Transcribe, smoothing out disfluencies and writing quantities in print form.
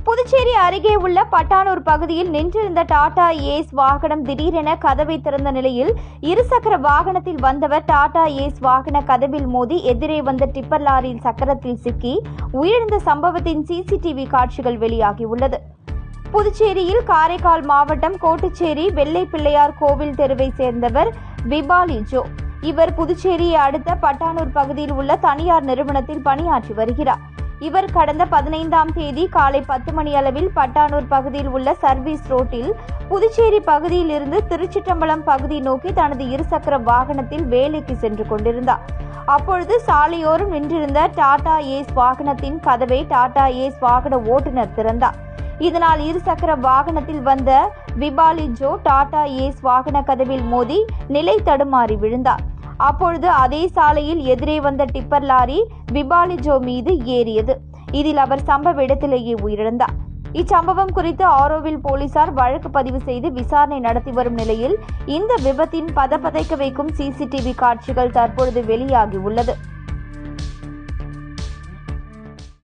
புதுச்சேரி அருகே உள்ள பட்டானூர் பகுதியில் நின்றிருந்த டாடா ஏஸ் வாகனம் திடீரென கதவை திறந்த நிலையில் இருசக்கர வாகனத்தில் வந்தவர் டாடா ஏஸ் வாகன கதவில் மோதி எதிரே வந்த டிப்பர் லாரியில் சக்கரத்தில் சிக்கி உயிரிழந்த சம்பவத்தின் சிசிடிவி காட்சிகள் வெளியாகியுள்ளது. புதுச்சேரியில் காரைக்கால் மாவட்டம் கோட்டுச்சேரி வெள்ளை பிள்ளையார் கோவில் தெருவை சேர்ந்தவர் விபாலி ஜோ. இவர் புதுச்சேரியை அடுத்த பட்டானூர் பகுதியில் உள்ள தனியார் நிறுவனத்தில் பணியாற்றி வருகிறார். இவர் கடந்த 15ஆம் தேதி காலை 10 மணி அளவில் பட்டானூர் பகுதியில் உள்ள சர்வீஸ் ரோட்டில் புதுச்சேரி பகுதியில் இருந்து திருச்சிற்றம்பலம் பகுதி நோக்கி தனது இருசக்கர வாகனத்தில் வேலைக்கு சென்று கொண்டிருந்தார். அப்பொழுது சாலையோரம் நின்றிருந்த டாடா ஏஸ் வாகனத்தின் கதவை டாடா ஏஸ் வாகன ஓட்டுநர் திறந்தார். இதனால் இருசக்கர வாகனத்தில் வந்த விபாலி ஜோ டாடா ஏஸ் வாகன கதவில் மோதி நிலை தடுமாறி விழுந்தார். அப்பொழுது அதே சாலையில் எதிரே வந்த டிப்பர் லாரி விபாலி ஜோ மீது ஏறியது. இதில் அவர் சம்பவ இடத்திலேயே உயிரிழந்தார். இச்சம்பவம் குறித்து ஆரோவில் போலீசார் வழக்கு பதிவு செய்து விசாரணை நடத்தி வரும் நிலையில் இந்த விபத்தின் பதப்பதைக்க வைக்கும் சிசிடிவி காட்சிகள் தற்பொழுது வெளியாகி உள்ளது.